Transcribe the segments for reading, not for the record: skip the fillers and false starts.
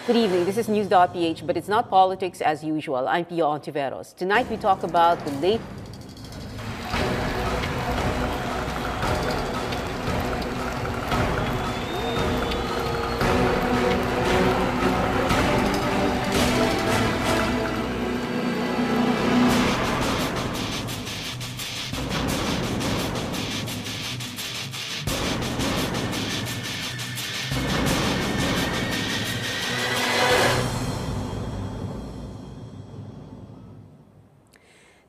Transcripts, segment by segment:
Good evening. This is News.PH, but it's not politics as usual. I'm Pia Hontiveros. Tonight we talk about the late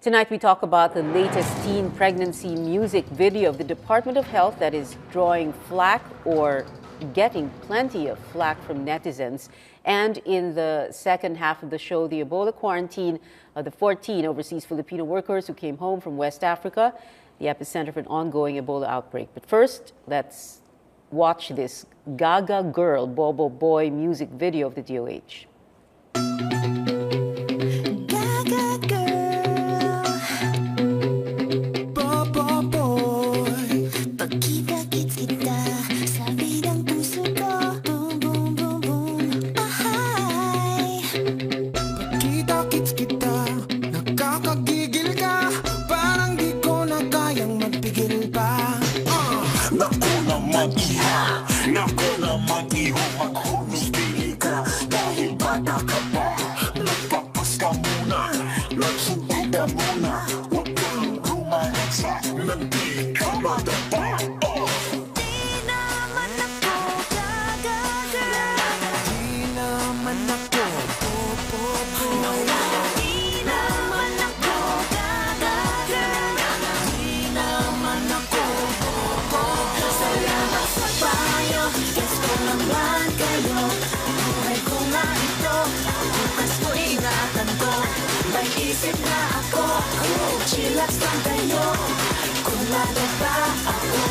Tonight we talk about the latest teen pregnancy music video of the Department of Health that is drawing flack or getting plenty of flack from netizens. And in the second half of the show, the Ebola quarantine of the 14 overseas Filipino workers who came home from West Africa, the epicenter of an ongoing Ebola outbreak. But first, let's watch this Gaga Girl, Bobo Boy music video of the DOH. Naku naman iho, maghulog pili ka. Dahil bata ka pa, nagpapas ka muna. Nagsunod ka muna. Huwag kang rumalagsa, hindi ka madapa. Di naman ako Gaga Girl. Di naman ako Bobo. Di naman ako Gaga Girl. Di naman ako Bobo. Salamat sa payo, guess ko naman kayo. Buhay ko nga ito, bukas ko ingatan ko. May isip na ako, chillax lang kayo. Kung nadapa ako,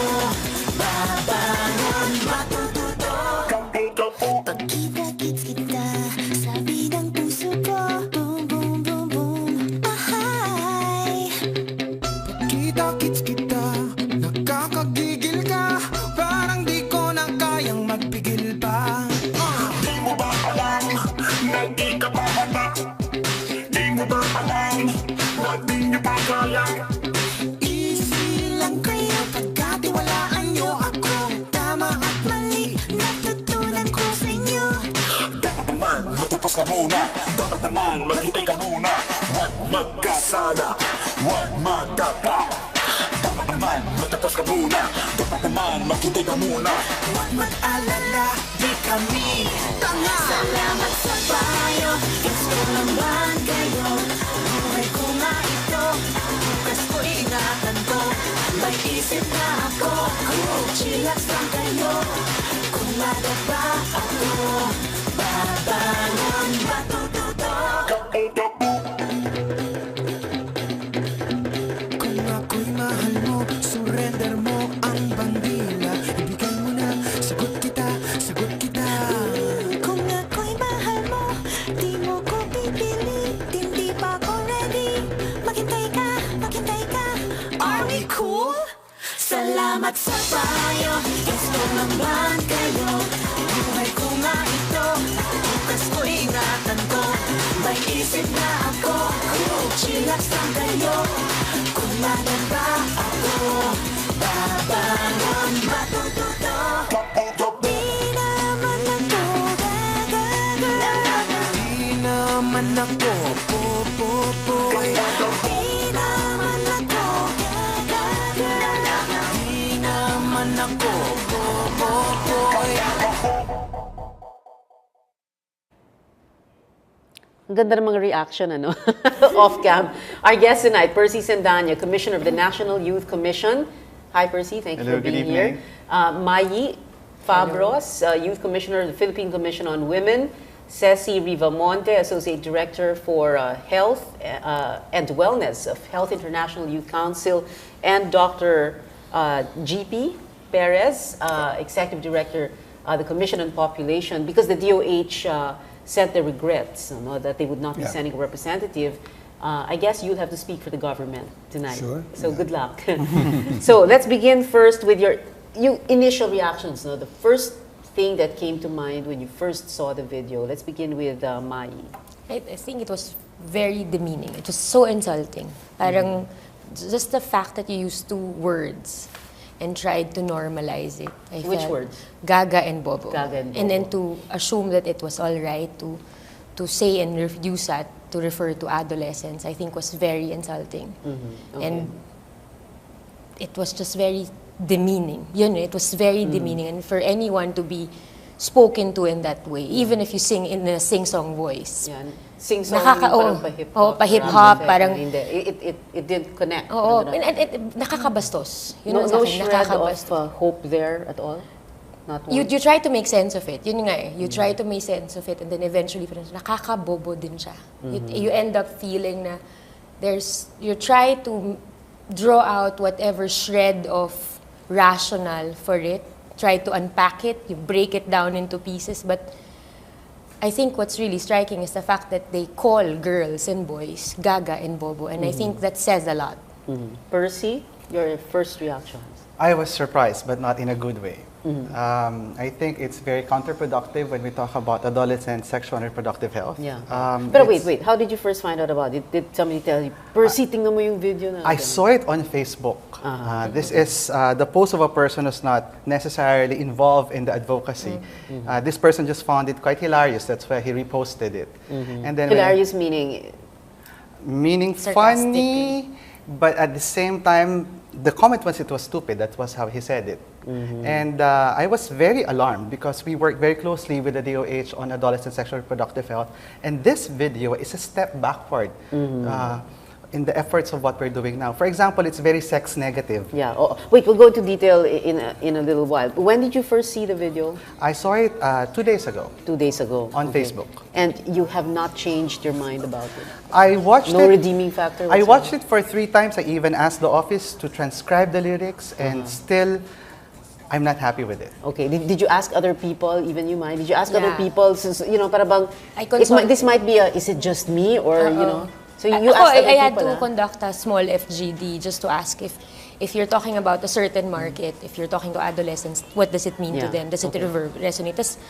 babangon, matututo. Pagkita-kits kita, sabi ng puso ko. Boom, boom, boom, boom, ahay. Pagkita-kits kita, nakakagigil ka. Parang di ko na kayang magpigil pa. Di mo ba alam, na di ka pa handa? Di mo ba alam, na di niyo pa kaya? Easy lang kayo, pagkatiwalaan niyo ako. Tama at mali, natutunan ko sa inyo. Dapat naman, matapos ka muna. Dapat naman, maghintay ka muna. Huwag magkasala, huwag magdapa. Dapat naman, matapos ka muna. Dapat naman, maghintay ka muna. Huwag mag-alala, di kami tanga. Salamat sa payo, guess ko naman kayo. Buhay ko nga ito, bukas ko ingatan ko. May isip na ako, chillax lang kayo. Kung nadapa ako, babangon, matututo. Kung ako'y mahal mo, surrender mo ang bandila. Ibigay mo na, sagot kita, sagot kita. Kung ako'y mahal mo, di mo ko pipili. Hindi pa ako ready, maghintay ka, maghintay ka. Are we cool? Salamat sa payo, guess ko naman kayo. Buhay ko nga ito, bukas ko ingatan ko. May isip na ako, chillax lang kayo. Kung nadapa ako, babangon, matututo. Di naman ako Gaga Girl. Di naman ako Bobo. Di naman ako Gaga Girl. Di naman ako Bobo. Ang ganda ng mga reaction, ano? Off-cam. Our guest tonight, Percy Sendanya, Commissioner of the National Youth Commission. Hi, Percy. Thank you for being here. Mayi Fabros, Youth Commissioner of the Philippine Commission on Women. Ceci Rivamonte, Associate Director for Health and Wellness of Health International Youth Council. And Dr. GP Perez, Executive Director, the Commission on Population. Because the DOH sent their regrets, that they would not be sending a representative. I guess you'll have to speak for the government tonight. Sure. So good luck. So let's begin first with your initial reactions. The first thing that came to mind when you first saw the video? Let's begin with Mai. I think it was very demeaning. It was so insulting. Parang just the fact that you used two words and tried to normalize it. Which words? Gaga and bobo. Gaga and bobo. And then to assume that it was all right to say and use that to refer to adolescents, I think was very insulting. Okay. And it was just very demeaning. It was very demeaning. And for anyone to be spoken to in that way, even if you sing in a sing-song voice. Yan. Sing-song, parang pa-hip-hop. pa-hip-hop, parang... It didn't connect. Oo, nakakabastos. Yun No, ang sa no akin, shred nakakabastos. of hope there at all? Not one? You try to make sense of it. Yun nga eh. You try to make sense of it and then eventually nakakabobo din siya. You end up feeling na you try to draw out whatever shred of rational for it, try to unpack it, you break it down into pieces, but I think what's really striking is the fact that they call girls and boys gaga and bobo, and I think that says a lot. Percy, your first reactions? I was surprised, but not in a good way. I think it's very counterproductive when we talk about adolescent sexual and reproductive health. Yeah. But wait, how did you first find out about it? Did somebody tell you, Percy, tingnan mo yung video na? I saw it on Facebook. This is the post of a person who's not necessarily involved in the advocacy. This person just found it quite hilarious. That's why he reposted it. And then Hilarious meaning funny, but at the same time, the comment was it was stupid. That was how he said it. And I was very alarmed because we work very closely with the DOH on adolescent sexual and reproductive health. And this video is a step backward in the efforts of what we're doing now. For example, it's very sex negative. Yeah. Oh, wait, we'll go into detail in a little while. When did you first see the video? I saw it 2 days ago. 2 days ago. On Facebook. And you have not changed your mind about it? I watched No redeeming factor I whatsoever? watched it for 3 times. I even asked the office to transcribe the lyrics, and still, I'm not happy with it. Okay. Did you ask other people, even you, Mai? Did you ask other Yeah. people? Since, para bang, this might be is it just me? Or, so you asked other I had people, to conduct a small FGD just to ask if you're talking about a certain market, if you're talking to adolescents, what does it mean to Yeah. them? Does it resonate? It's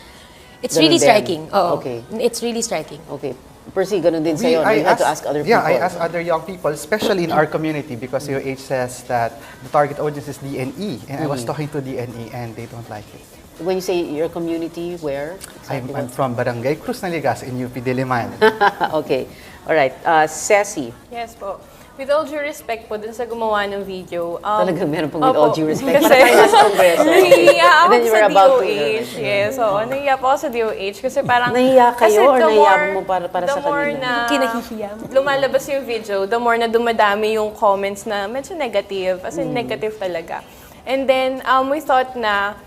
Ganun really din. striking. Oo. Okay. It's really striking. Okay. Percy, ganun din sa'yo. You had to ask other people. Yeah, I asked other young people, especially in our community, because DOH says that the target audience is DNE, and I was talking to DNE, and they don't like it. When you say your community, where? I'm from Barangay Cruz Naligas in UP Diliman. Okay. All right. Ceci. Yes po. With all due respect po dun sa gumawa ng video. Talagang meron pong with opo. all due respect. Kasi, Parang tayo nasa Kongreso. nahihiya And ako then you were sa about to, DOH. Yes, oo. Nahihiya po ako sa DOH kasi parang... Nahihiya kayo kasi or the nahihiya more- mo para sa the more kanila? na Kinahihiya mo. lumalabas yung video, the more na dumadami yung comments na medyo negative. As in, negative talaga. And then, we thought na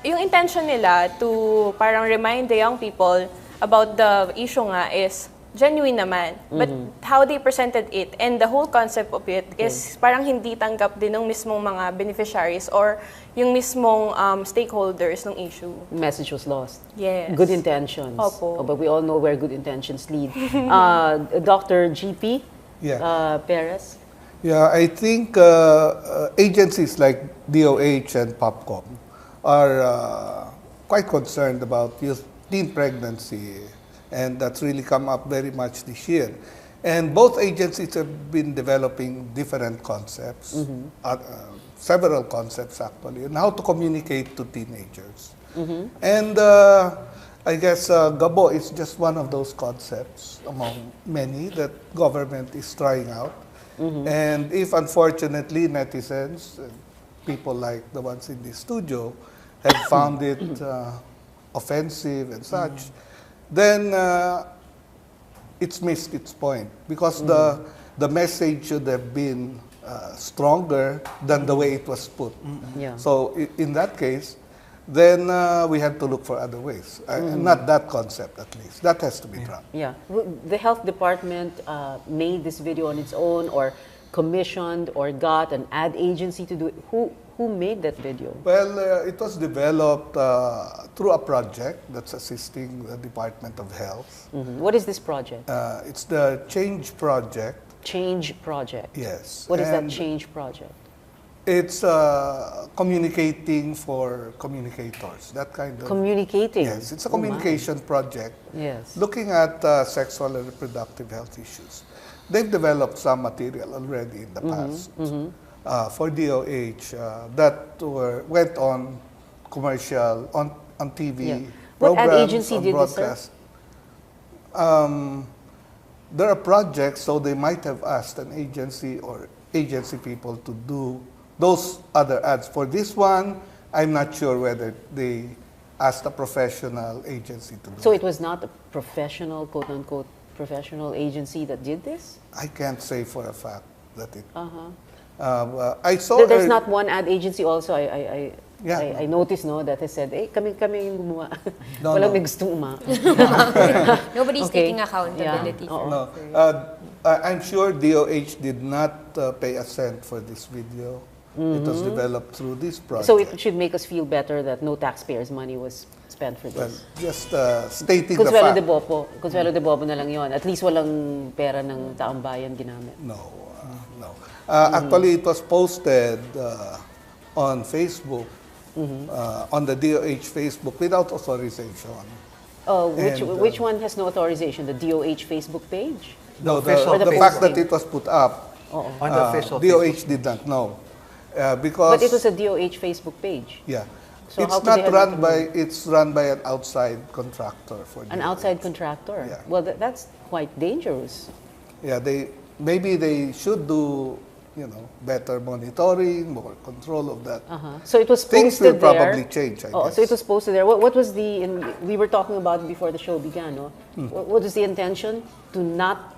yung intention nila to parang remind the young people about the issue nga is genuine naman. But how they presented it and the whole concept of it is parang hindi tanggap din ng mismong mga beneficiaries or yung mismong stakeholders ng issue. Message was lost. Yes. Good intentions. Opo. But we all know where good intentions lead. Dr. GP Perez. Yeah, I think agencies like DOH and POPCOM are quite concerned about teen pregnancy, and that's really come up very much this year. And both agencies have been developing different concepts, several concepts actually, on how to communicate to teenagers. And I guess Gabo is just one of those concepts among many that government is trying out. And if unfortunately netizens, people like the ones in the studio, have found it offensive and such, then it's missed its point because the message should have been stronger than the way it was put. Yeah. So in that case, then we have to look for other ways. Not that concept, at least. That has to be dropped. Yeah. The health department made this video on its own, or commissioned, or got an ad agency to do it. Who made that video? Well, it was developed through a project that's assisting the Department of Health. What is this project? It's the Change Project. Change Project. Yes. What is that And Change Project? It's communicating for communicators, that kind of. Communicating. Yes, it's a Oh, my. communication project Yes. looking at sexual and reproductive health issues. They've developed some material already in the past for DOH that went on commercial, on TV, Yeah. What ad programs, agency on did this, sir? broadcast. There are projects, so they might have asked an agency or agency people to do those other ads. For this one, I'm not sure whether they asked a professional agency to do So it. it was not a professional, quote unquote, professional agency that did this? I can't say for a fact that it. Uh-huh. I saw. There's not one ad agency also. Yeah. I noticed, no, that has said, hey, kami yung gumawa. No, Walang no. may gustong uma. Nobody's Okay. taking accountability Yeah. for No, I'm sure DOH did not pay a cent for this video. It was developed through this project. So it should make us feel better that no taxpayers' money was spent for Well, this. just stating the Consuelo fact. de Bopo. Consuelo de Bopo na lang yon. At least walang pera ng taong bayan ginamit. No, no. Actually, it was posted on Facebook, on the DOH Facebook without authorization. Which one has no authorization? The DOH Facebook page? No, official the Facebook fact that page. it was put up, Oo. On the official DOH did not know. Because, But it was a DOH Facebook page. yeah. So how It's could they not have run it by, it's run by an outside contractor for An DOH. outside contractor? Yeah. Well, that's quite dangerous. Yeah, maybe they should do, better monitoring, more control of that. So it was Things will posted there. probably change, I Oh, guess. so it was posted there. What was we were talking about it before the show began, no? What was the intention? To not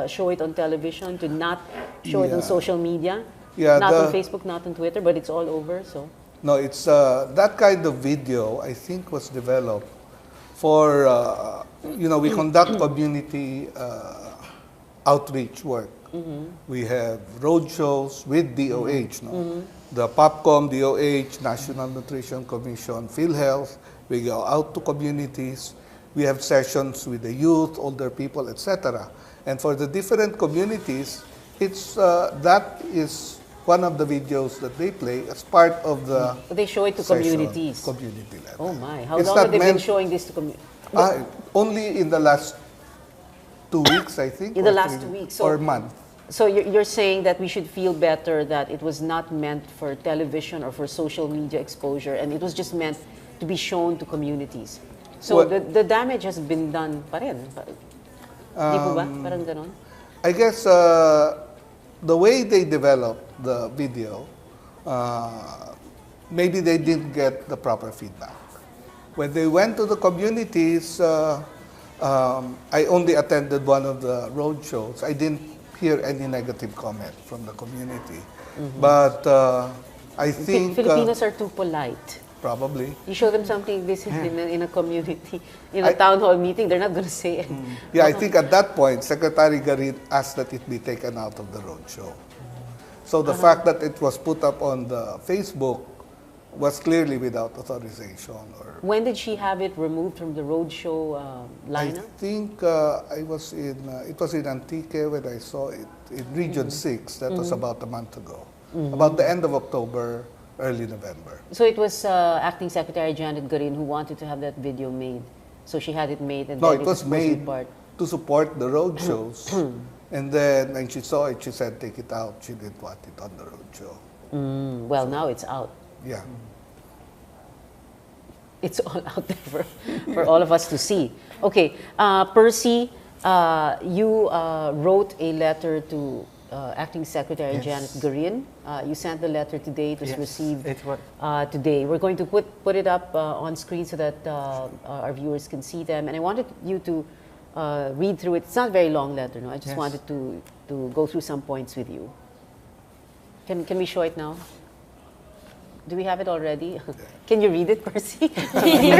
show it on television, to not show it on Yeah. social media? Yeah, Not on Facebook, not on Twitter, but it's all over, so. No, it's that kind of video, I think, was developed for, we conduct community outreach work. We have road shows with DOH, no? The POPCOM, DOH, National Nutrition Commission, PhilHealth. We go out to communities. We have sessions with the youth, older people, etc. And for the different communities, that is one of the videos that they play as part of the They show it to session, communities. community level. Oh my, how It's long not have they been meant- showing this to community? Only in the last 2 weeks, I think. In the or last 3 week, so- or month. So you're saying that we should feel better that it was not meant for television or for social media exposure, and it was just meant to be shown to communities. So Well- the damage has been done pa rin. Di po ba? Parang ganon? I guess the way they developed the video, maybe they didn't get the proper feedback. When they went to the communities, I only attended one of the road shows. I didn't hear any negative comment from the community. But I think Filipinos are too polite. probably. You show them something this is in a community, in a town hall meeting, they're not going to say it. Yeah, I think at that point, Secretary Garin asked that it be taken out of the road show. So the fact that it was put up on the Facebook was clearly without authorization. Or When did she have it removed from the roadshow I lineup? think it was in Antique when I saw it in Region 6. That was about a month ago. About the end of October, early November. So it was Acting Secretary Janet Garin who wanted to have that video made. So she had it made and No, then it was supposed to be made part. to support the road shows. And then when she saw it, she said, take it out. She didn't want it on the road show. Well, now it's out. Yeah. It's all out there for all of us to see. Okay, Percy, you wrote a letter to Acting Secretary Yes. Janet Garin. You sent the letter today. It was Yes, received it was. today. We're going to put it up on screen so that our viewers can see them. And I wanted you to read through it. It's not a very long letter, no? I just Yes. wanted to go through some points with you. Can we show it now? Do we have it already? Can you read it, Percy?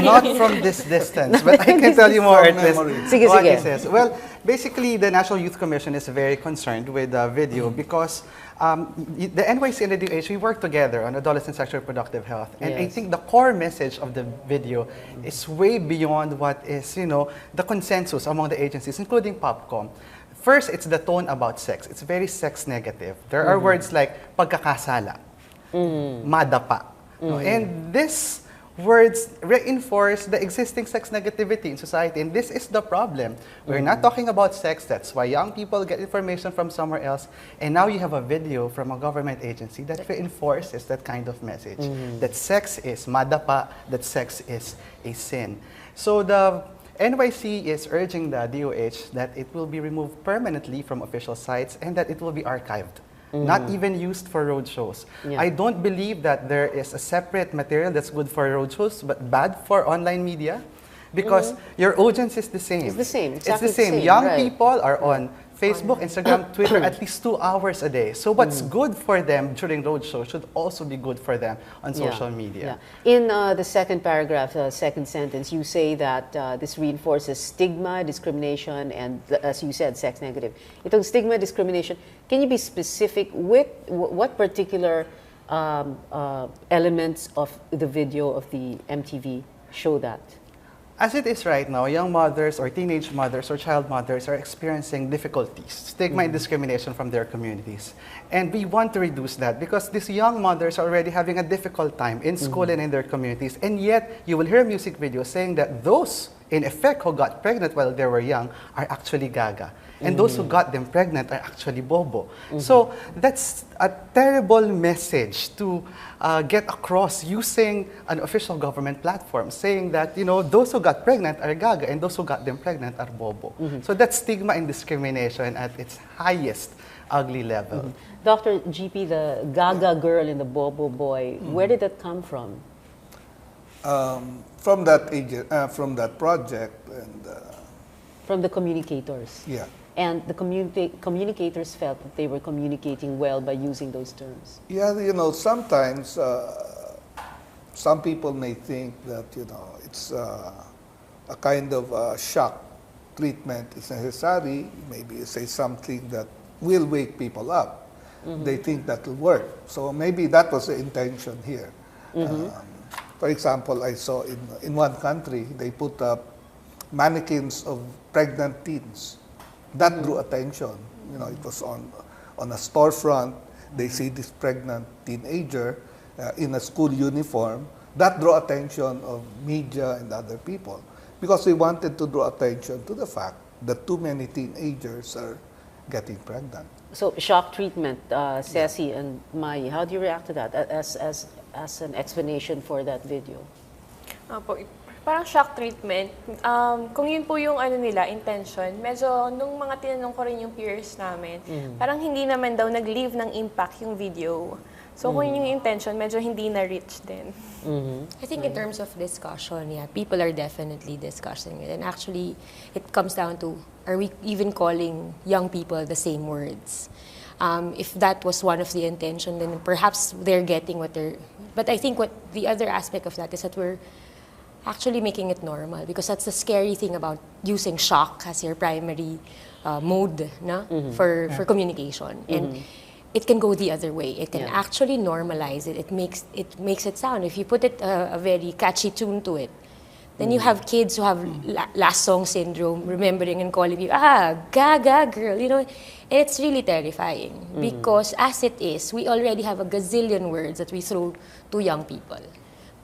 Not from this distance, but I can tell you more From at least memory. Sige, what sige. it says. Well, basically, the National Youth Commission is very concerned with video because the NYC and the DOH, we work together on adolescent sexual reproductive health. And I Yes. think the core message of the video is way beyond what is, the consensus among the agencies, including POPCOM. First, it's the tone about sex. It's very sex negative. There are words like pagkakasala. Madapa. No? And this words reinforce the existing sex negativity in society, and this is the problem. We're not talking about sex, that's why young people get information from somewhere else, and now you have a video from a government agency that reinforces that kind of message, that sex is madapa, that sex is a sin. So the NYC is urging the DOH that it will be removed permanently from official sites and that it will be archived. Not even used for road shows. Yeah. I don't believe that there is a separate material that's good for road shows but bad for online media, because your audience is the same. It's the same, It's exactly the same. the same, Young right. people are on Facebook, Instagram, Twitter at least 2 hours a day. So what's good for them during road shows should also be good for them on social media. Yeah. In the second paragraph, second sentence, you say that this reinforces stigma, discrimination, and, as you said, sex negative. Itong stigma, discrimination, can you be specific with what particular elements of the video of the MTV show that? As it is right now, young mothers or teenage mothers or child mothers are experiencing difficulties, stigma and discrimination from their communities. And we want to reduce that because these young mothers are already having a difficult time in school and in their communities. And yet, you will hear music videos saying that those, in effect, who got pregnant while they were young are actually gaga. And those who got them pregnant are actually bobo. So that's a terrible message to get across using an official government platform, saying that, you know, those who got pregnant are gaga and those who got them pregnant are bobo. So that's stigma and discrimination at its highest ugly level. Dr. GP, the gaga girl and the bobo boy, where did that come from? From that project, and From the communicators. yeah. And the communicators felt that they were communicating well by using those terms. Yeah, you know, sometimes some people may think that, you know, it's a kind of shock treatment is necessary. Maybe you say something that will wake people up. They think that will work. So maybe that was the intention here. For example, I saw in one country, they put up mannequins of pregnant teens. That drew attention. You know, it was on a storefront. They see this pregnant teenager in a school uniform. That drew attention of media and other people because we wanted to draw attention to the fact that too many teenagers are getting pregnant. So shock treatment, Ceci and Mai, how do you react to that as an explanation for that video? Parang shock treatment, kung yun po yung ano nila, intention, medyo nung mga tinanong ko rin yung peers namin, parang hindi naman daw nag-leave ng impact yung video. So kung yun yung intention, medyo hindi na-reach din. I think in terms of discussion, yeah, people are definitely discussing it. And actually, it comes down to, are we even calling young people the same words? If that was one of the intention, then perhaps they're getting what they're... But I think what the other aspect of that is that we're actually making it normal, because that's the scary thing about using shock as your primary mode for communication. And it can go the other way. It can actually normalize it. It makes it sound. If you put it a very catchy tune to it, then you have kids who have last song syndrome, remembering and calling you, gaga girl, you know. And it's really terrifying because as it is, we already have a gazillion words that we throw to young people.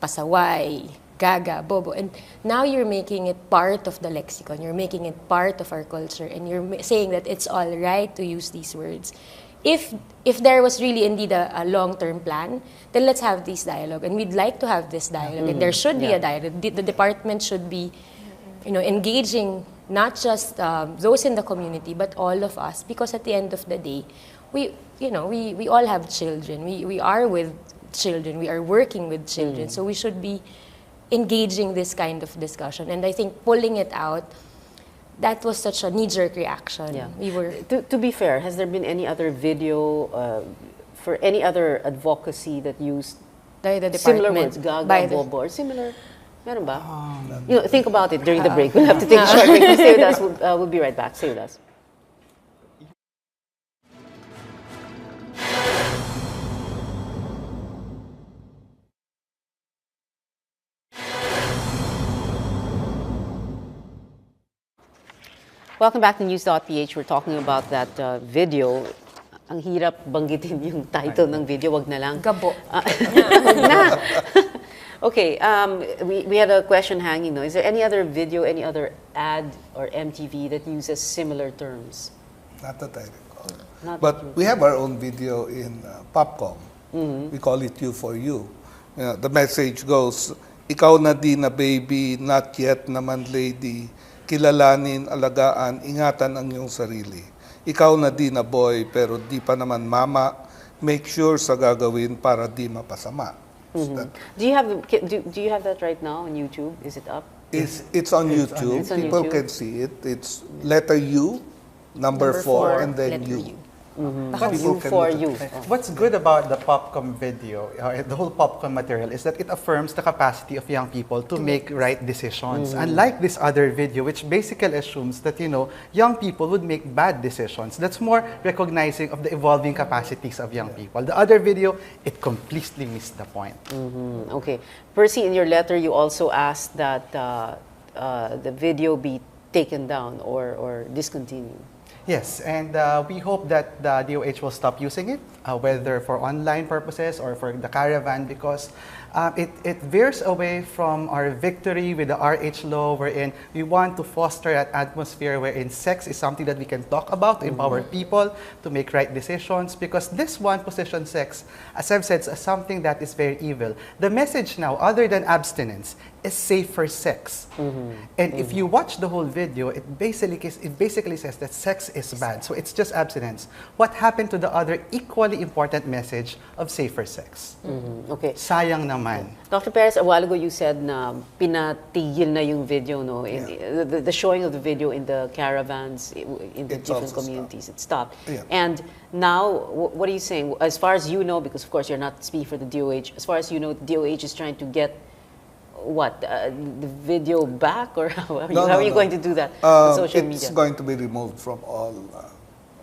Pasaway, gaga, bobo. And now you're making it part of the lexicon. You're making it part of our culture. And you're saying that it's all right to use these words. If there was really indeed a long-term plan, then let's have this dialogue. And we'd like to have this dialogue. And there should be a dialogue. The department should be, you know, engaging not just those in the community, but all of us. Because at the end of the day, we all have children. We are with children. We are working with children. So we should be engaging this kind of discussion. And I think pulling it out, that was such a knee-jerk reaction. Yeah. We were... To be fair, has there been any other video for any other advocacy that used the similar words, gaga, bobo, or similar? Meron ba? You know, think about it during the break. We'll have to take a short break. Stay with us. We'll be right back. Stay with us. Welcome back to News.PH. We're talking about that video Ang hirap banggitin yung title ng video, wag na lang. Gabo. Wag na. Okay, we had a question hanging, no? Is there any other video, any other ad or MTV that uses similar terms? Not that I recall. Not But that we have our own video in Popcom. We call it You for You. The message goes, ikaw na di na baby, not yet naman lady, kilalanin, alagaan, ingatan ang iyong sarili. Ikaw na di na boy, pero di pa naman mama, make sure sa gagawin para di mapasama. Do you have that right now on YouTube? Is it up? It's on YouTube. It's on People YouTube. can see it. It's letter U, number 4, and then letter U. You for you. What's good about the Popcom video, the whole Popcom material, is that it affirms the capacity of young people to make right decisions. Unlike this other video, which basically assumes that, young people would make bad decisions. That's more recognizing of the evolving capacities of young people. The other video, it completely missed the point. Okay. Percy, in your letter, you also asked that the video be taken down or discontinued. Yes, and we hope that the DOH will stop using it, whether for online purposes or for the caravan, because it veers away from our victory with the RH law, wherein we want to foster that atmosphere wherein sex is something that we can talk about to empower people to make right decisions, because this one position sex, as I've said, is something that is very evil. The message now, other than abstinence, is safer sex. And if you watch the whole video, it basically says that sex is bad. So it's just abstinence. What happened to the other equally important message of safer sex? Okay. Sayang naman. Dr. Perez, a while ago you said na pinatigil na yung video, no? The showing of the video in the caravans, in the It's different also communities, it stopped. Yeah. And now, what are you saying? As far as you know, because of course you're not speaking for the DOH, as far as you know, the DOH is trying to get the video back, or how are you going to do that on social media? It's going to be removed from all,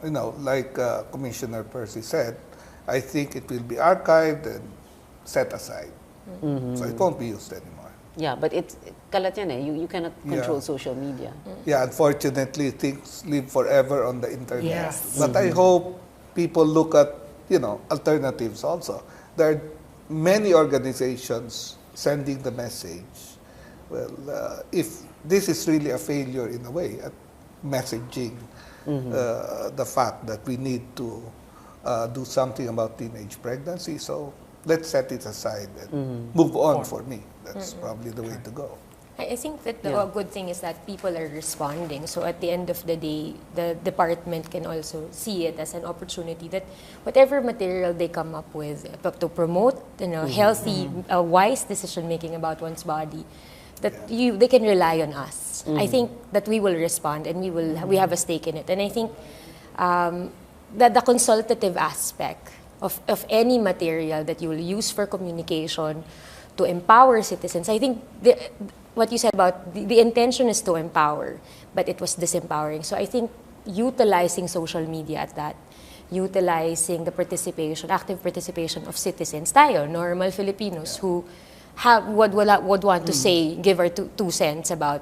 like Commissioner Percy said, I think it will be archived and set aside. So it won't be used anymore. Yeah, but it's kalat yan eh. You cannot control social media. Yeah, unfortunately, things live forever on the internet. Yes. But I hope people look at, alternatives also. There are many organizations sending the message. Well, if this is really a failure in a way at messaging the fact that we need to do something about teenage pregnancy, so let's set it aside and move on for me. That's probably the way to go. I think that the good thing is that people are responding. So at the end of the day, the department can also see it as an opportunity that whatever material they come up with to promote, healthy, wise decision making about one's body, that they can rely on us. I think that we will respond and we have a stake in it. And I think that the consultative aspect of any material that you will use for communication to empower citizens, I think what you said about the intention is to empower, but it was disempowering. So I think utilizing social media at that, utilizing the participation, active participation of citizens, tayo, normal Filipinos who would want to say, give our two cents about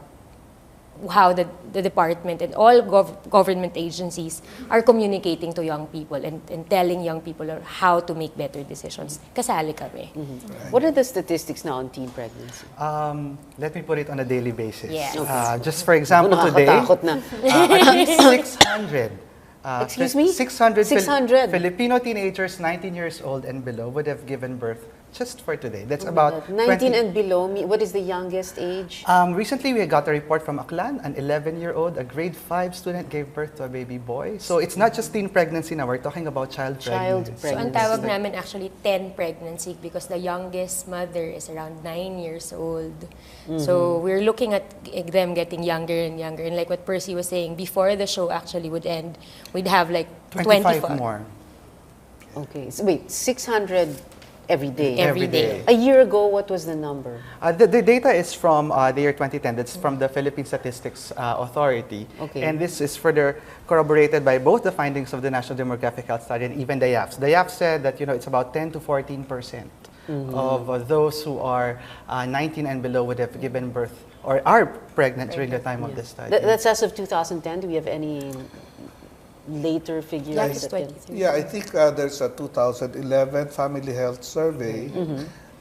how the department and all government agencies are communicating to young people and telling young people how to make better decisions. Kasali kami. What are the statistics now on teen pregnancy? Let me put it on a daily basis. Yes. Just for example, today, Nakakatakot na. at least 600. Excuse me? 600 600. Filipino teenagers 19 years old and below would have given birth just for today. That's about 19 20 and below. What is the youngest age? Recently, we got a report from Aklan, an 11-year-old, a grade 5 student gave birth to a baby boy. So it's not just teen pregnancy now, we're talking about child pregnancy. So ang tawag namin actually 10 pregnancy because the youngest mother is around 9 years old. So we're looking at them getting younger and younger. And like what Percy was saying, before the show actually would end, we'd have like 25 more. Okay, so wait, 600 every day? Every day. A year ago, what was the number? The data is from the year 2010. That's from the Philippine Statistics Authority. Okay. And this is further corroborated by both the findings of the National Demographic Health Study and even the YAFS. The YAFS said that it's about 10 to 14% of those who are 19 and below would have given birth or are pregnant during the time of the study. That's as of 2010. Do we have any later figures? Yeah, it's that can- 23. Yeah, I think there's a 2011 Family Health Survey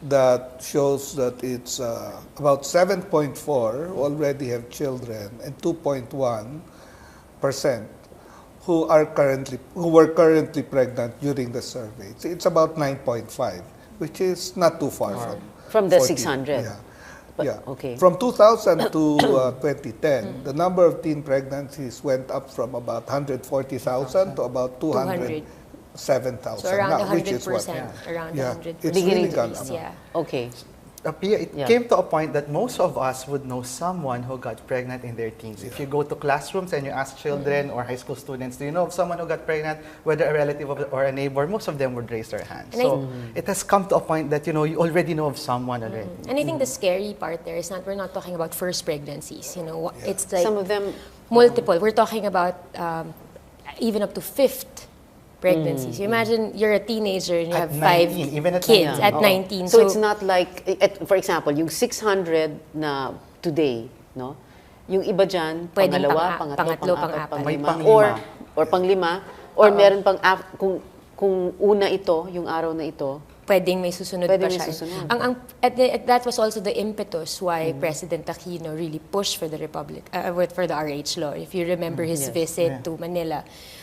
that shows that it's about 7.4 who already have children and 2.1% who were currently pregnant during the survey. It's about 9.5, which is not too far From the 14. 600. Yeah. But- Yeah. okay. From 2000 to 2010, the number of teen pregnancies went up from about 140,000 to about 207,000 So around now, which is 100%. what? Around Yeah, 100%. it's Beginning really to gone ease, up. Yeah. Okay. Pia, it Yeah. came to a point that most of us would know someone who got pregnant in their teens. If you go to classrooms and you ask children or high school students, do you know of someone who got pregnant, whether a relative or a neighbor, most of them would raise their hands. And So it has come to a point that, you know, you already know of someone already. And I think the scary part there is we're not talking about first pregnancies. You know, it's like Some of them, multiple. We're talking about even up to fifth pregnancies. You imagine you're a teenager and you At have 5 19, even at kids 19. at oo. 19. So it's not like, for example, yung 600 na today, no? Yung iba dyan, Pwedeng pangalawa, pangatlo, pang-apat, pang-apat. May pang-lima, panglima. or panglima, or meron pang, kung una ito, yung araw na ito, pwedeng may susunod Pwedeng pa may siya. susunod. That was also the impetus why President Aquino really pushed for the for the RH law. If you remember his visit to Manila,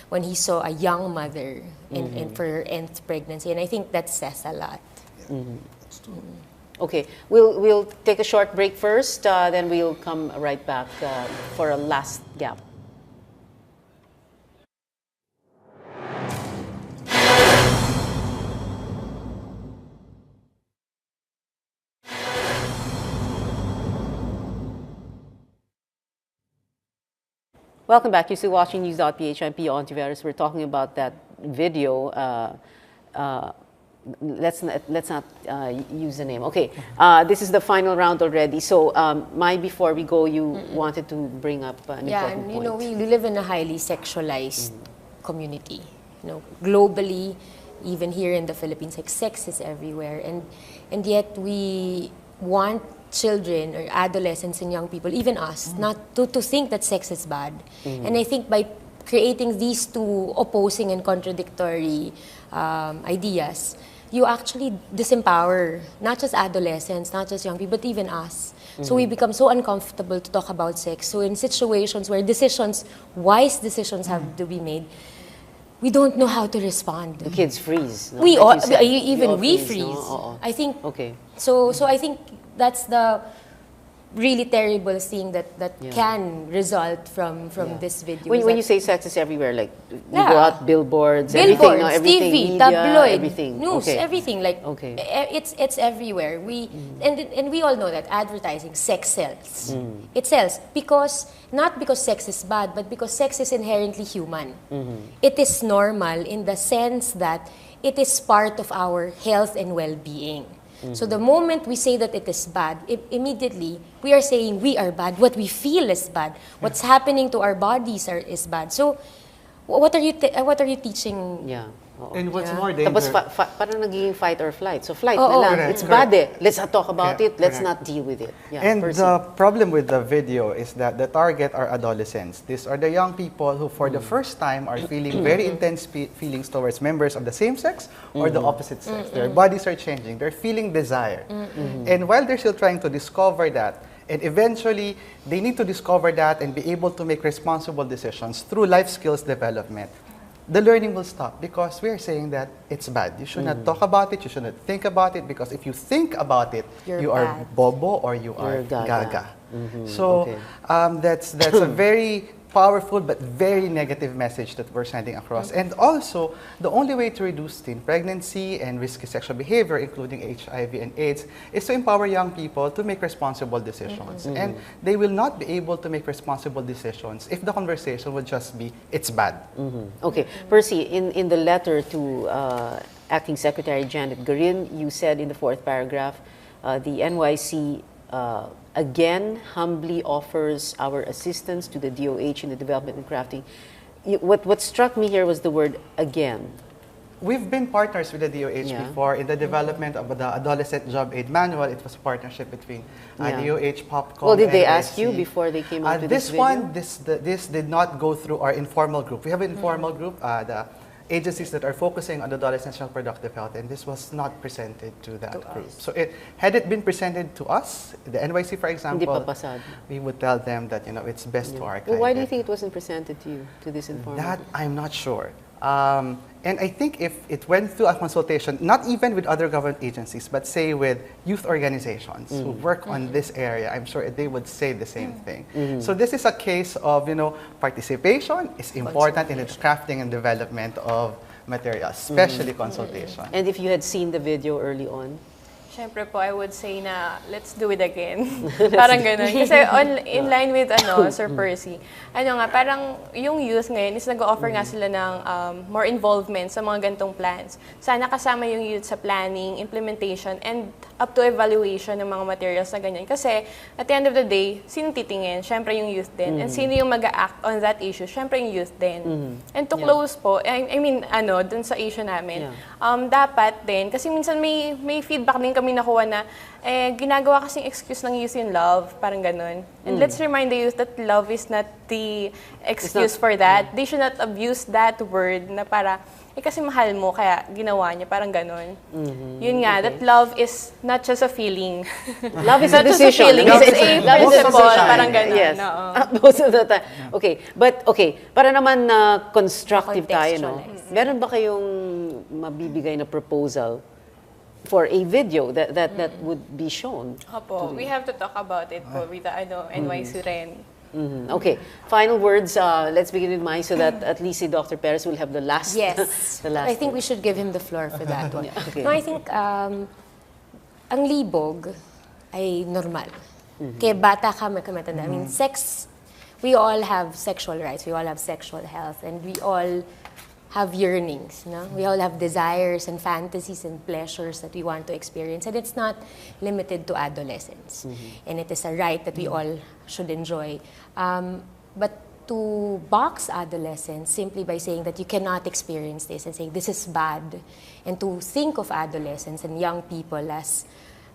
when he saw a young mother in for her nth pregnancy, and I think that says a lot. okay. We'll take a short break first, then we'll come right back for a last gap. Welcome back. You're still watching News.PH. I'm Pia Hontiveros. We're talking about that video. Let's not use the name. Okay, this is the final round already. So, Mai, before we go, you wanted to bring up an Yeah, important and point. you know, we live in a highly sexualized community. You know, globally, even here in the Philippines, like sex is everywhere, and yet we want children or adolescents and young people, even us, not to think that sex is bad. And I think by creating these two opposing and contradictory ideas, you actually disempower not just adolescents, not just young people, but even us. So we become so uncomfortable to talk about sex. So in situations where wise decisions have to be made, we don't know how to respond. The kids freeze. No? We Like all, you said, even all we freeze. freeze. No? Oo. I think. Okay. So I think that's the really terrible thing that Yeah. can result from this video. When you say sex is everywhere, like you go out billboards, everything, no? Everything, TV, media, tabloid, everything. news, Okay. everything. Like Okay. it's everywhere. And we all know that advertising, sex sells. It sells not because sex is bad, but because sex is inherently human. It is normal in the sense that it is part of our health and well-being. So the moment we say that it is bad, immediately we are saying we are bad. What we feel is bad. What's happening to our bodies is bad. So what are you teaching? Yeah. Oo. And what's Yeah. more Tapos dangerous, parang nagiging fight or flight. So flight Oo. na lang. Correct, It's correct. bad eh. Let's not talk about Correct, it. Let's correct. not deal with it. Yeah, and Percy. the problem with the video is that the target are adolescents. These are the young people who for the first time are feeling very intense feelings towards members of the same sex or the opposite sex. Their bodies are changing. They're feeling desire. And while they're still trying to discover that, and eventually they need to discover that and be able to make responsible decisions through life skills development, the learning will stop because we are saying that it's bad. You should not talk about it. You should not think about it because if you think about it, You're you are bad. bobo or you are You're gaga. gaga. So Okay. that's a very powerful but very negative message that we're sending across. And also, the only way to reduce teen pregnancy and risky sexual behavior, including HIV and AIDS, is to empower young people to make responsible decisions. And they will not be able to make responsible decisions if the conversation would just be, it's bad. Okay. Percy, in the letter to Acting Secretary Janet Garin, you said in the 4th paragraph, the NYC again humbly offers our assistance to the DOH in the development and crafting. What struck me here was the word again. We've been partners with the DOH before in the development of the Adolescent Job Aid Manual. It was a partnership between DOH, Popcom, Well, did they NYC. ask you before they came out with this video? This did not go through our informal group. We have an informal group, the agencies that are focusing on adolescent sexual productive health, and this was not presented to that group. So had it been presented to us, the NYC, for example, we would tell them that it's best to archive. Well, why do you think it wasn't presented to you, to this informal That group? I'm not sure. And I think if it went through a consultation, not even with other government agencies, but say with youth organizations who work on this area, I'm sure they would say the same thing. So this is a case of, participation is important in the crafting and development of materials, especially consultation. And if you had seen the video early on? Siyempre po, I would say na, let's do it again. Parang ganun. Kasi in line with Sir Percy, parang yung youth ngayon is nag-offer nga sila ng more involvement sa mga gantong plans. Sana kasama yung youth sa planning, implementation, and up to evaluation ng mga materials na ganyan. Kasi at the end of the day, sino titingin? Siyempre yung youth din. And sino yung mag-act on that issue? Siyempre yung youth din. And to close po, I mean, dun sa issue namin, dapat din, kasi minsan may feedback din kami nakuha na, ginagawa kasing excuse ng youth yung love, parang ganun. And let's remind the youth that love is not the excuse for that. They should not abuse that word na para, kasi mahal mo, kaya ginawa niya, parang ganun. Yun nga, that love is not just a feeling. Love is a decision. It's a principle, parang ganun. Yes. Most of the time. Okay. But, para naman na constructive tayo, no? Meron ba kayong mabibigay na proposal for a video that would be shown? Opo, we have to talk about it po with the NYC rin. Okay. Final words. Let's begin with Mai so that at least si Dr. Perez will have the last. Yes. the last I think we should give him the floor for that one. Okay. No, I think ang libog ay normal. Kaya bata ka, may kamatanda. I mean, we all have sexual rights, we all have sexual health, and we all have yearnings, no? We all have desires and fantasies and pleasures that we want to experience, and it's not limited to adolescence. And it is a right that we all should enjoy. But to box adolescents simply by saying that you cannot experience this and saying this is bad, and to think of adolescents and young people as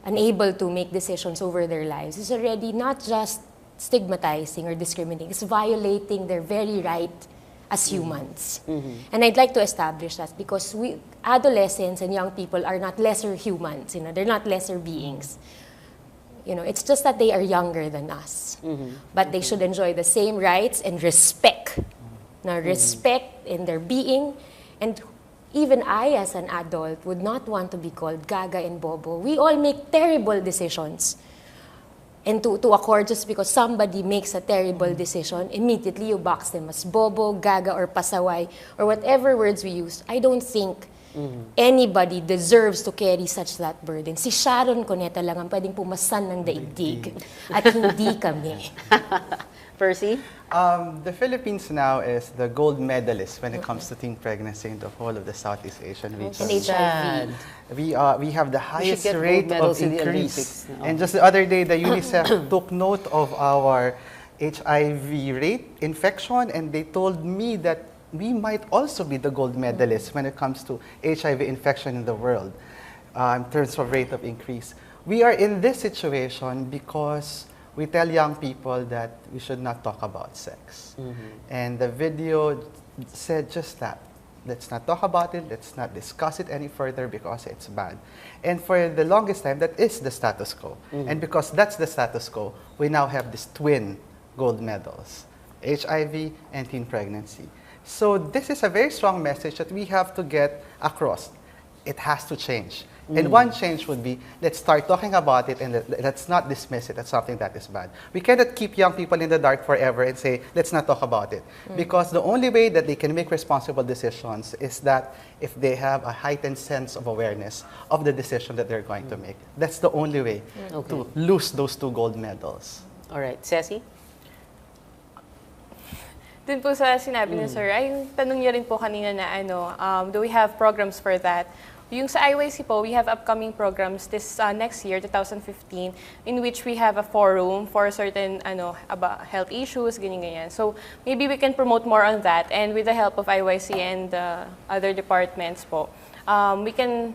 unable to make decisions over their lives is already not just stigmatizing or discriminating, it's violating their very right as humans. And I'd like to establish that because adolescents and young people are not lesser humans, they're not lesser beings. It's just that they are younger than us. But they should enjoy the same rights and respect. Now, respect in their being. And even I, as an adult, would not want to be called gaga and bobo. We all make terrible decisions. And to accord just because somebody makes a terrible decision, immediately you box them as bobo, gaga, or pasaway, or whatever words we use. I don't think anybody deserves to carry such that burden. Si Sharon Cuneta lang ang pwedeng pumasan ng daigdig. At hindi kami. Percy? The Philippines now is the gold medalist when it comes to teen pregnancy in the whole of the Southeast Asian region. And HIV. We have the highest get rate gold of medals in the increase. Olympics. And just the other day, the UNICEF took note of our HIV rate infection, and they told me that we might also be the gold medalist when it comes to HIV infection in the world in terms of rate of increase. We are in this situation because we tell young people that we should not talk about sex. And the video said just that. Let's not talk about it, let's not discuss it any further because it's bad. And for the longest time, that is the status quo. And because that's the status quo, we now have these twin gold medals, HIV and teen pregnancy. So this is a very strong message that we have to get across. It has to change. And one change would be, let's start talking about it and let's not dismiss it as something that is bad. We cannot keep young people in the dark forever and say, let's not talk about it. Because the only way that they can make responsible decisions is that if they have a heightened sense of awareness of the decision that they're going to make. That's the only way to lose those two gold medals. All right. Ceci? Dun po sa sinabi ni Sir, ay tanong niya rin po kanina na do we have programs for that? Yung sa IYC po, we have upcoming programs this next year, 2015, in which we have a forum for certain about health issues, ganyan. So maybe we can promote more on that, and with the help of IYC and other departments po, we can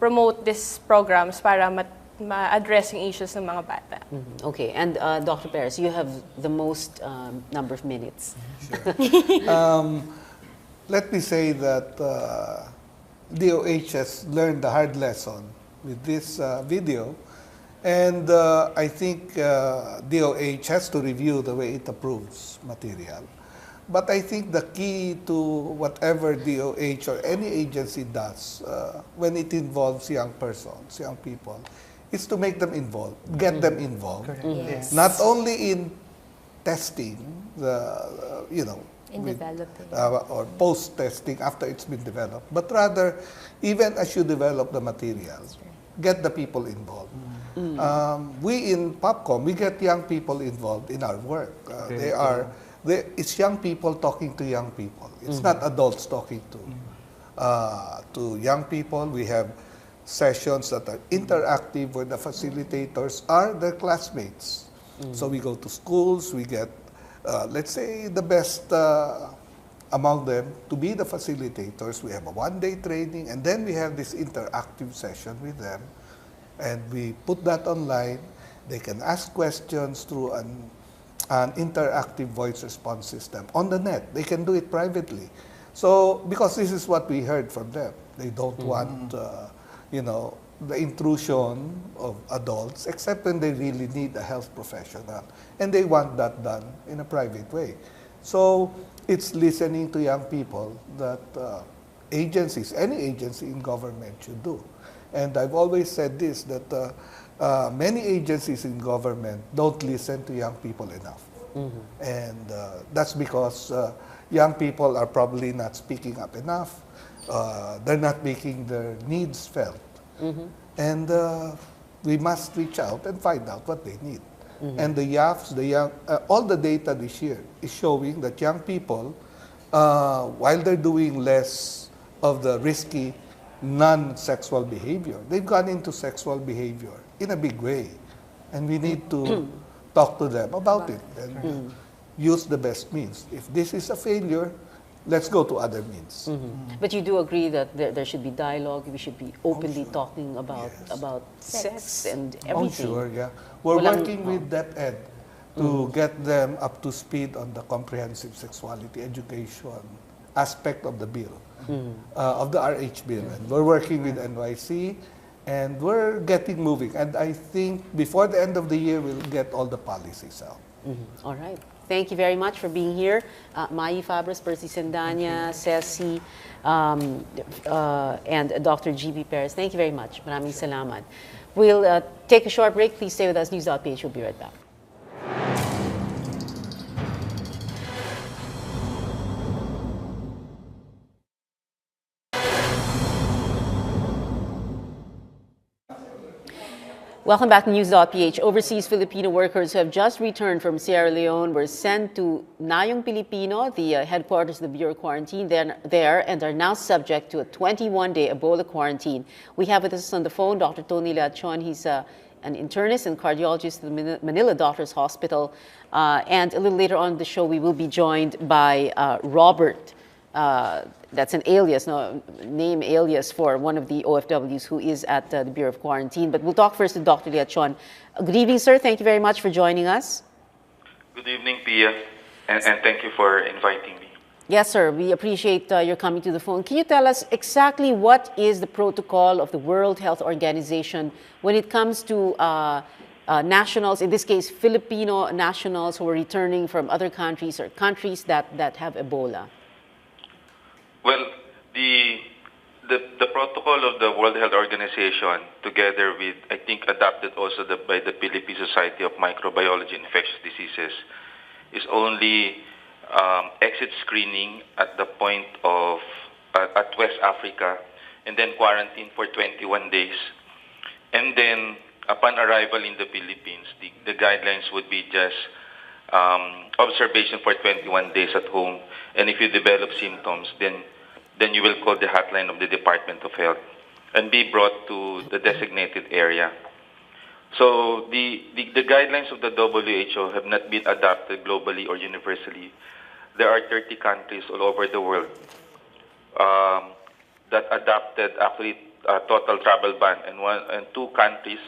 promote these programs para ma-address yung issues ng mga bata. Okay, and Dr. Perez, you have the most number of minutes. Let me say that DOH has learned the hard lesson with this video, and I think DOH has to review the way it approves material. But I think the key to whatever DOH or any agency does when it involves young persons, young people, is to make them involved, get them involved. Yes. Not only in testing, In developing. or post-testing after it's been developed, but rather, even as you develop the material, get the people involved. We in PopCom, we get young people involved in our work. It's young people talking to young people. It's not adults talking to young people. We have sessions that are interactive where the facilitators are their classmates. So we go to schools, we get, let's say, the best among them to be the facilitators. We have a one-day training, and then we have this interactive session with them, and we put that online. They can ask questions through an interactive voice response system on the net. They can do it privately. So, because this is what we heard from them. They don't want, the intrusion of adults, except when they really need a health professional. And they want that done in a private way. So, it's listening to young people that agencies, any agency in government should do. And I've always said this, that many agencies in government don't listen to young people enough. And that's because young people are probably not speaking up enough. They're not making their needs felt. And we must reach out and find out what they need. And the YAFs, all the data this year is showing that young people, while they're doing less of the risky non-sexual behavior, they've gone into sexual behavior in a big way. And we need to talk to them about it and use the best means. If this is a failure, let's go to other means. But you do agree that there should be dialogue, we should be openly talking about sex and everything. Oh, sure, yeah. We're working with DepEd to get them up to speed on the comprehensive sexuality education aspect of the bill, of the RH bill. And we're working with NYC, and we're getting moving. And I think before the end of the year, we'll get all the policies out. All right. Thank you very much for being here. Mai Fabres, Percy Sendanya, Ceci, and Dr. G.B. Perez. Thank you very much. Maraming salamat. We'll take a short break. Please stay with us. News.PH will be right back. Welcome back to News.PH. Overseas Filipino workers who have just returned from Sierra Leone were sent to Nayong Pilipino, the headquarters of the Bureau of Quarantine there, and are now subject to a 21-day Ebola quarantine. We have with us on the phone Dr. Tony Leachon. He's an internist and cardiologist at the Manila Doctors Hospital. And a little later on in the show, we will be joined by Robert. That's an alias, name alias for one of the OFWs who is at the Bureau of Quarantine. But we'll talk first to Dr. Leachon. Good evening, sir. Thank you very much for joining us. Good evening, Pia, and thank you for inviting me. Yes, sir. We appreciate your coming to the phone. Can you tell us exactly what is the protocol of the World Health Organization when it comes to nationals, in this case, Filipino nationals who are returning from other countries or countries that have Ebola? Well, the protocol of the World Health Organization, together with, I think, adopted also by the Philippine Society of Microbiology and Infectious Diseases, is only exit screening at the point of at West Africa, and then quarantine for 21 days. And then, upon arrival in the Philippines, the guidelines would be just observation for 21 days at home. And if you develop symptoms, then you will call the hotline of the Department of Health. and be brought to the designated area. So the guidelines of the WHO have not been adopted globally or universally. There are 30 countries all over the world that adopted actually a total travel ban, and two countries,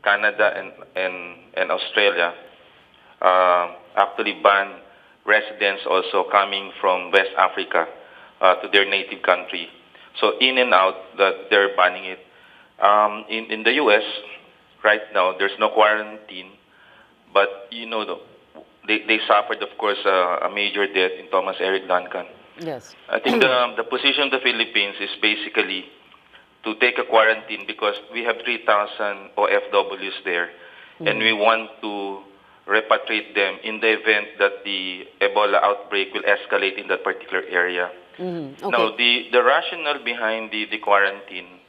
Canada and Australia, actually ban residents also coming from West Africa to their native country. So in and out, that they're banning it. In the U.S. right now, there's no quarantine, but they suffered, of course, a major death in Thomas Eric Duncan. Yes. I think the position of the Philippines is basically to take a quarantine because we have 3,000 OFWs there, and we want to repatriate them in the event that the Ebola outbreak will escalate in that particular area. Okay. Now, the rationale behind the quarantine,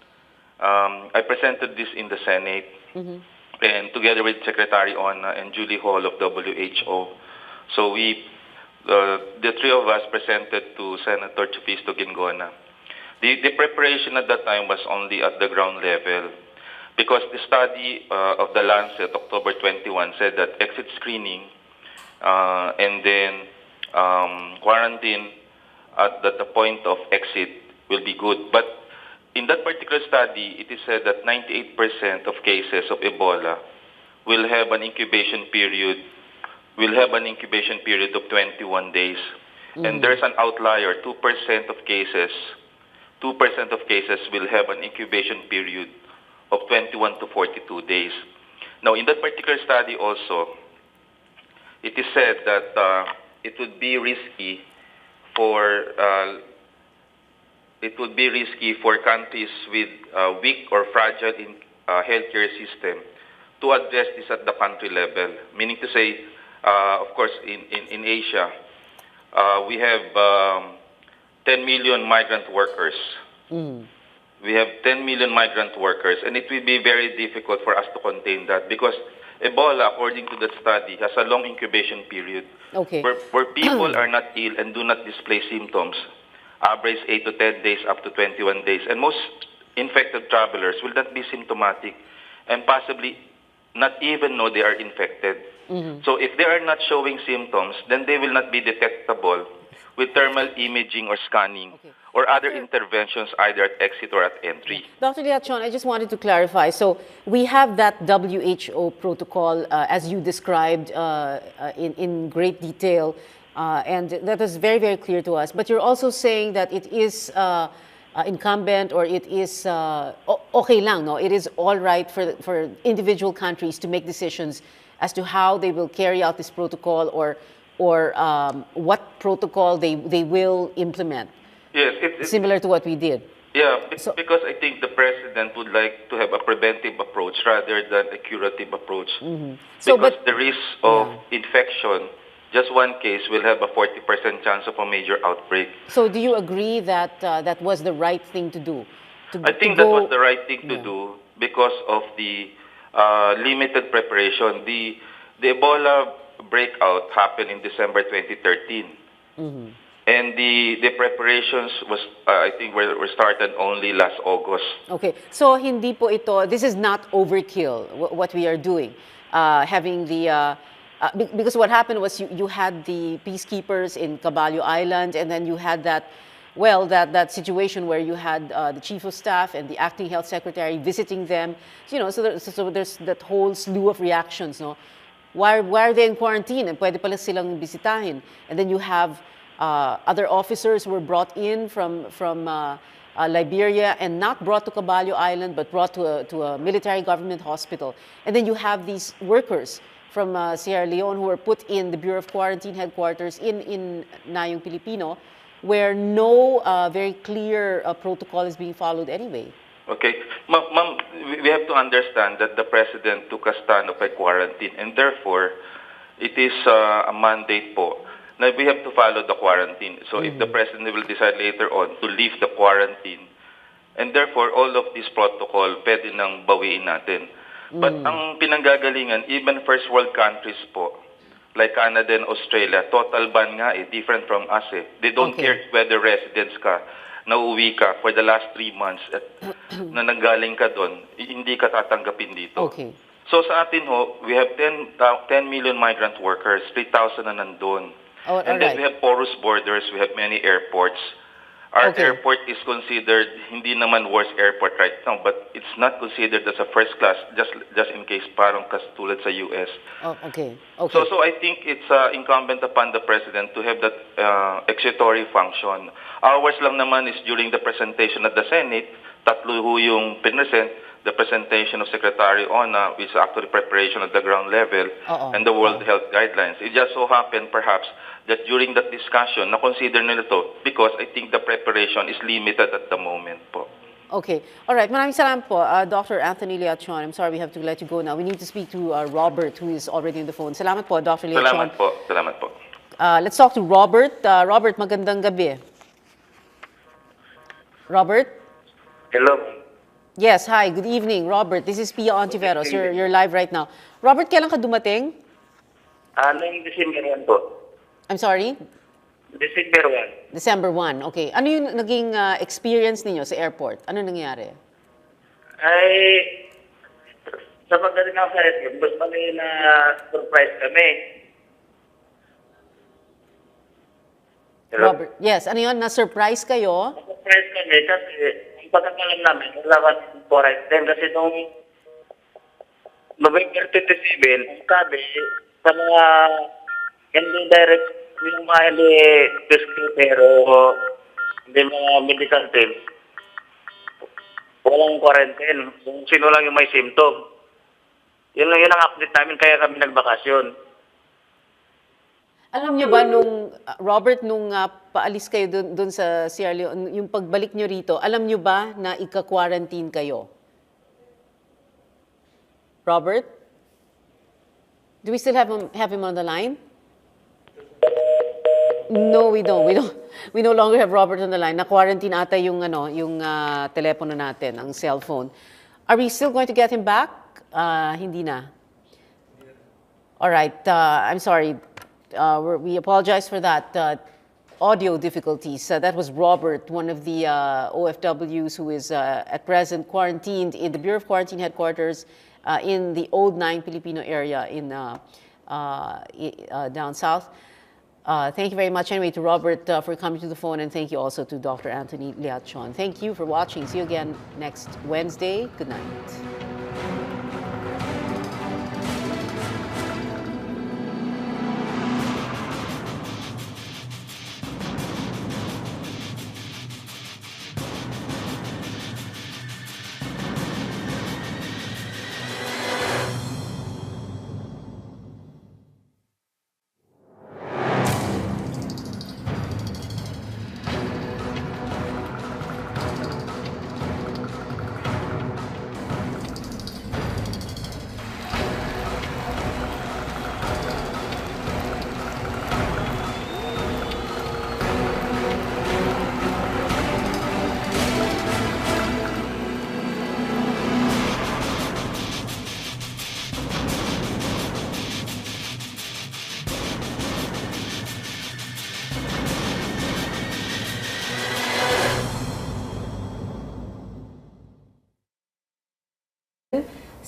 I presented this in the Senate, and together with Secretary Ona and Julie Hall of WHO. So the three of us presented to Senator Chufisto Gingona. The preparation at that time was only at the ground level because the study of the Lancet, October 21, said that exit screening and then quarantine at the point of exit will be good. But in that particular study, it is said that 98% of cases of Ebola will have an incubation period of 21 days. And there's an outlier, 2% of cases will have an incubation period of 21 to 42 days. Now, in that particular study also, it is said that it would be risky for countries with weak or fragile healthcare system to address this at the country level. Meaning to say, of course, in Asia, we have 10 million migrant workers. We have 10 million migrant workers, and it will be very difficult for us to contain that because Ebola, according to that study, has a long incubation period where people are not ill and do not display symptoms, average 8 to 10 days up to 21 days. And most infected travelers will not be symptomatic and possibly not even know they are infected. So if they are not showing symptoms, then they will not be detectable with thermal imaging or scanning or other interventions either at exit or at entry. Dr. Liachon, I just wanted to clarify. So we have that WHO protocol, as you described in great detail, and that is very, very clear to us. But you're also saying that it is incumbent or it is okay lang, no? It is all right for individual countries to make decisions as to how they will carry out this protocol or what protocol they will implement. Yes, similar to what we did. Yeah, because I think the president would like to have a preventive approach rather than a curative approach. Because the risk of infection, just one case will have a 40% chance of a major outbreak. So do you agree that that was the right thing to do? I think that was the right thing to do because of the limited preparation. The Ebola breakout happened in December 2013. And the preparations was, I think, were started only last August. Okay. So, hindi po ito, this is not overkill, what we are doing. Having the, because what happened was you had the peacekeepers in Caballo Island, and then you had that situation where you had the chief of staff and the acting health secretary visiting them. So there's that whole slew of reactions, no? Why are they in quarantine? And pwede pala silang bisitahin. And then you have other officers were brought in from Liberia and not brought to Caballo Island, but brought to a military government hospital. And then you have these workers from Sierra Leone who were put in the Bureau of Quarantine headquarters in Nayong Pilipino, where no very clear protocol is being followed anyway. Okay. Ma'am, we have to understand that the president took a stand of a quarantine, and therefore, it is a mandate po. Now, we have to follow the quarantine. So if the president will decide later on to leave the quarantine, and therefore, all of this protocol, pwede nang bawiin natin. But ang pinanggagalingan, even first world countries po, like Canada and Australia, total ban nga different from us They don't care whether residents ka. nauwi ka for the last 3 months at na nanggaling ka doon, hindi ka tatanggapin dito. Okay. So sa atin ho, we have 10 million migrant workers, 3,000 na nandun. Oh, And then we have porous borders, we have many airports. Our Okay. airport is considered hindi naman worst airport right now, but it's not considered as a first class just in case parang katulad sa US. Oh, okay. Okay. So I think it's incumbent upon the President to have that executory function. Ours lang naman is during the presentation at the Senate, tatlo ho yung pinresent, the presentation of Secretary Ona, which is actually preparation at the ground level, and the World Health Guidelines. It just so happened perhaps that during that discussion, na-consider nila to because I think the preparation is limited at the moment po. Okay. All right. Maraming salamat po, Dr. Anthony Liachon. I'm sorry we have to let you go now. We need to speak to Robert, who is already on the phone. Salamat po, Dr. Liachon. Salamat po. Salamat po. Let's talk to Robert. Robert, magandang gabi. Robert? Hello. Yes, hi. Good evening, Robert. This is Pia Hontiveros. You're live right now. Robert, kailan ka dumating? Noong December 1 po. I'm sorry? December 1. December 1. Okay. Ano yung naging experience ninyo sa airport? Ano nangyari? Ay, sa pagdating ako sa airport, mas mali na surprise kami. Hello? Robert, yes. Ano yun? Na-surprise kayo? Surprise kami kasi ang pagkakalam namin, wala kami quarantine kasi nung November 27, sabi sa mga hindi direct yung mga hindi prescribe pero hindi mga medical team, walang quarantine. Kung sino lang yung may symptom. Yun ang update namin kaya kami nagbakasyon. Alam niyo ba nung, Robert, nung paalis kayo dun sa Sierra Leone, yung pagbalik niyo rito, alam niyo ba na ika-quarantine kayo? Robert? Do we still have him on the line? No, we don't. We no longer have Robert on the line. Na-quarantine ata yung telepono natin, ang cellphone. Are we still going to get him back? Hindi na. All right. I'm sorry. We apologize for that. Audio difficulties. That was Robert, one of the OFWs who is at present quarantined in the Bureau of Quarantine headquarters in the Old Nine Filipino area in down south. Thank you very much anyway to Robert for coming to the phone, and thank you also to Dr. Anthony Liachon. Thank you for watching. See you again next Wednesday. Good night.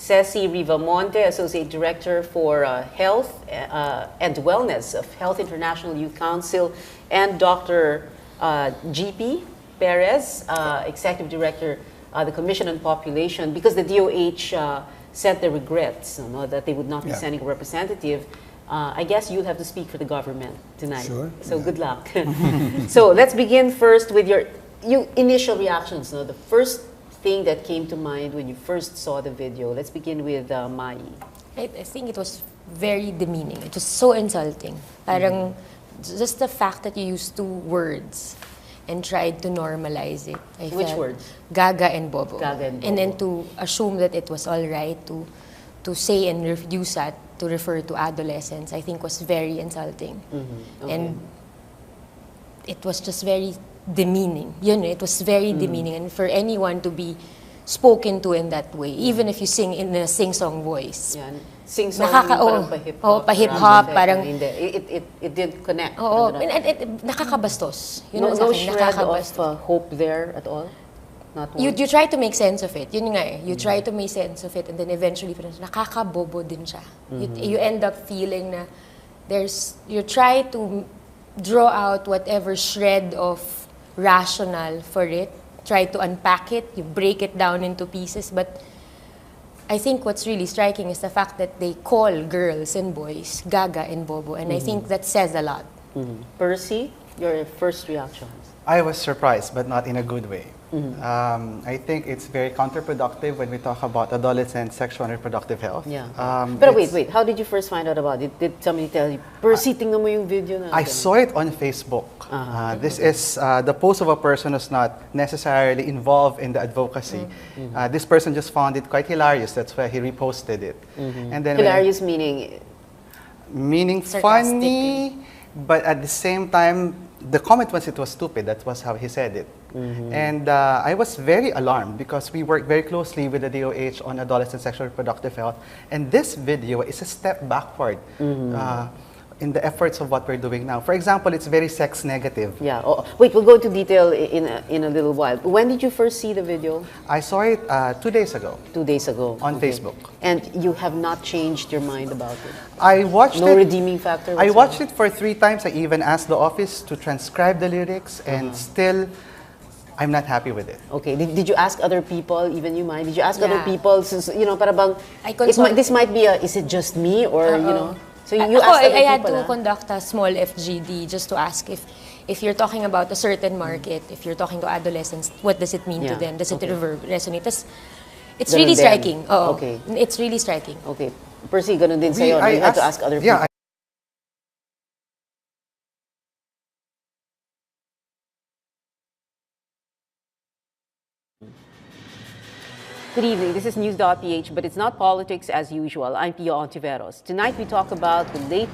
Ceci Rivamonte, Associate Director for Health and Wellness of Health International Youth Council, and Dr. GP Perez, Executive Director, the Commission on Population, because the DOH said their regrets, that they would not be sending a representative. I guess you'll have to speak for the government tonight. Sure. So good luck. So let's begin first with your initial reactions. The first thing that came to mind when you first saw the video. Let's begin with Mai. I think it was very demeaning. It was so insulting. Parang just the fact that you used two words and tried to normalize it. Which words? Gaga and bobo. Gaga and bobo. And then to assume that it was all right to say and use that to refer to adolescents, I think was very insulting. Okay. And it was just very demeaning. It was very demeaning. And for anyone to be spoken to in that way, even if you sing in a sing-song voice. Yan. Sing-song, Oo, parang pa-hip-hop. pa-hip-hop, rap, parang... Hindi, it didn't connect. Oo, nakakabastos. Yun No, ang sa no akin, shred nakakabastos. of hope there at all? Not one? You try to make sense of it. Yun nga eh. You try to make sense of it and then eventually nakakabobo din siya. You end up feeling na you try to draw out whatever shred of rational for it, try to unpack it, you break it down into pieces, but I think what's really striking is the fact that they call girls and boys gaga and bobo, and I think that says a lot. Percy, your first reactions? I was surprised, but not in a good way. I think it's very counterproductive when we talk about adolescent sexual and reproductive health. Yeah. But It's- wait. How did you first find out about it? Did somebody tell you, Percy, tingnan mo yung video na? I saw it on Facebook. This is the post of a person who's not necessarily involved in the advocacy. This person just found it quite hilarious. That's why he reposted it. And then Hilarious meaning? meaning Sarcastic. funny, but at the same time, the comment was it was stupid. That was how he said it. And I was very alarmed because we work very closely with the DOH on adolescent sexual reproductive health. And this video is a step backward in the efforts of what we're doing now. For example, it's very sex negative. Yeah. Oh, wait, we'll go into detail in a little while. When did you first see the video? I saw it 2 days ago 2 days ago. on Okay. Facebook. And you have not changed your mind about it? I watched No it. redeeming factor I whatsoever? watched it for 3 times. I even asked the office to transcribe the lyrics, and still, I'm not happy with it. Okay. Did you ask other people, even you mind? Did you ask other Yeah. people? Since, para bang, this might be is it just me? Or, so you Ako, asked other I had people, to conduct a small FGD just to ask if you're talking about a certain market, if you're talking to adolescents, what does it mean to Yeah, them? Does it okay. resonate? It's Ganun really din. striking. Oo. Okay. It's really striking. Okay. Percy, ganun din sa'yo. No? You had to ask other people. Yeah, Good evening. This is News.PH, but it's not politics as usual. I'm Pia Hontiveros. Tonight we talk about the late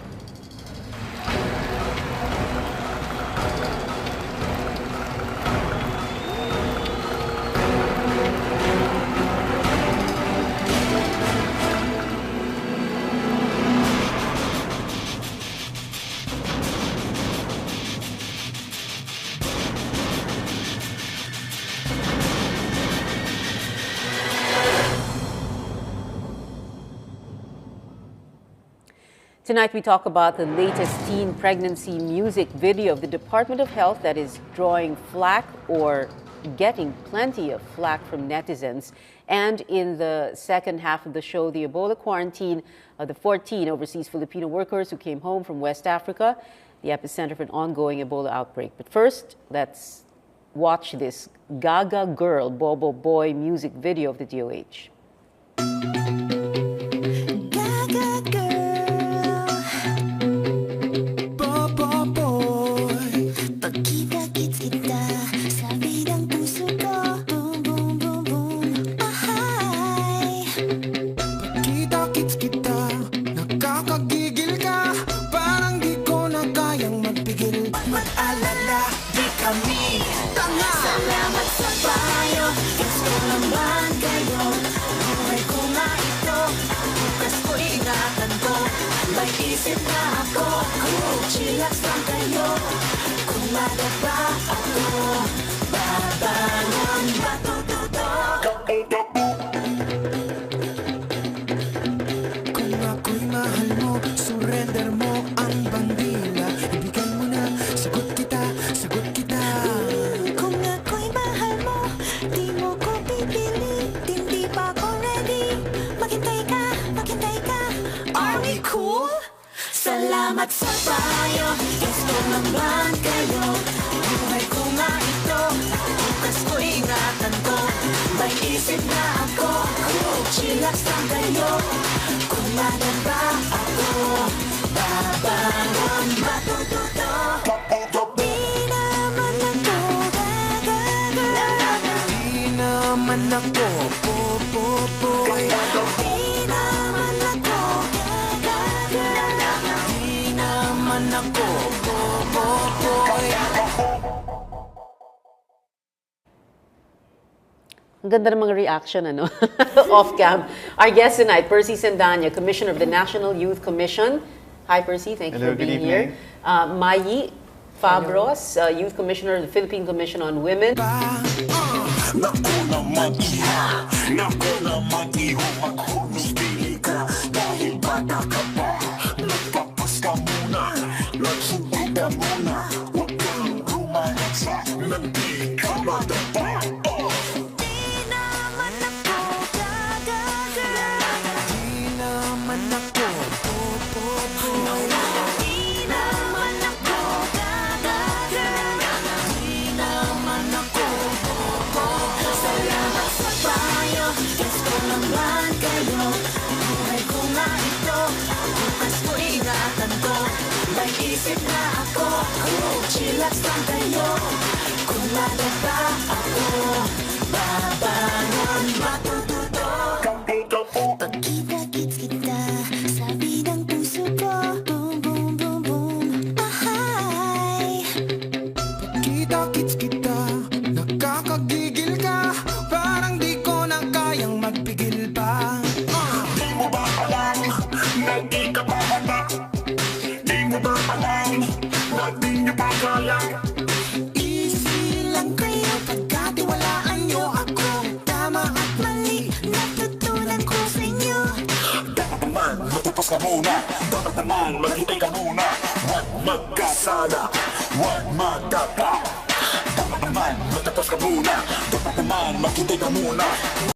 Tonight we talk about the latest teen pregnancy music video of the Department of Health that is drawing flack or getting plenty of flack from netizens. And in the second half of the show, the Ebola quarantine of the 14 overseas Filipino workers who came home from West Africa, the epicenter of an ongoing Ebola outbreak. But first, let's watch this Gaga Girl, Bobo Boy music video of the DOH. Gaga girl, Bobo boy. Pagkita-kits kita, sabi ng puso ko, boom boom boom boom, ahay. Pagkita-kits kita, nakakagigil ka, parang di ko na kayang magpigil. Mag-alala, di kami tanga. Salamat sa payo, gusto naman kayo. Buhay ko nga ito, bukas ko ingatan ko. May isip na ako, chillax lang kayo. Kung madaba ako, babangon matututo. Kung ako'y mahal mo, surrender mo ang bandila. Ibigay mo na, sagot kita, sagot kita. Kung ako'y mahal mo, di mo ko pipili. Hindi pa ako ready. Maghintay ka, maghintay ka. Are we cool? Salamat sa payo, gusto naman kayo. Buhay ko nga ito, bukas ko ingatan ko. May isip na ako, chillax lang kayo. Kung madaba ako, babangon matututo. Di naman ako gagagala. Di naman ako boboboy. Di naman ako gagagala. Di naman ako boboboy. Ang ganda ng mga reaction, ano? Off-cam. Our guest tonight, Percy Sendanya, Commissioner of the National Youth Commission. Hi, Percy. Thank you Hello, for being good here. Mayi Fabros, Youth Commissioner of the Philippine Commission on Women. Naku naman iha, naku naman iho, maghunos pili ka, dahil bata ka pa. Nagpapas ka muna, nagsugida muna, huwag kang rumanatsa, hindi ka madapa. Di naman ako gagagala, di naman ako popopoy, di naman ako gagagala, di naman ako salamat sa payo, gusto naman kayo. Buhay ko nga ito, bukas ko ingatan ko. May isip na ako, chillax lang kayo. Kung madapa ako, babangon matututo. Pagkita-kits kita, sabi ng puso ko, boom, boom, boom, boom, ahay. Pagkita-kits kita, nakakagigil ka, parang di ko na kayang magpigil pa. Di mo ba alam, na di ka pa handa? Di mo ba alam, na di niyo pa kaya? Easy lang kayo, pagkatiwalaan niyo ako. Tama at mali, natutunan ko sa inyo. Dapat naman, matutos ka muna. Dapat naman, maghintay ka muna. Huwag magkasala, huwag magdapa. Dapat naman, matutos ka muna. Dapat naman, maghintay ka muna.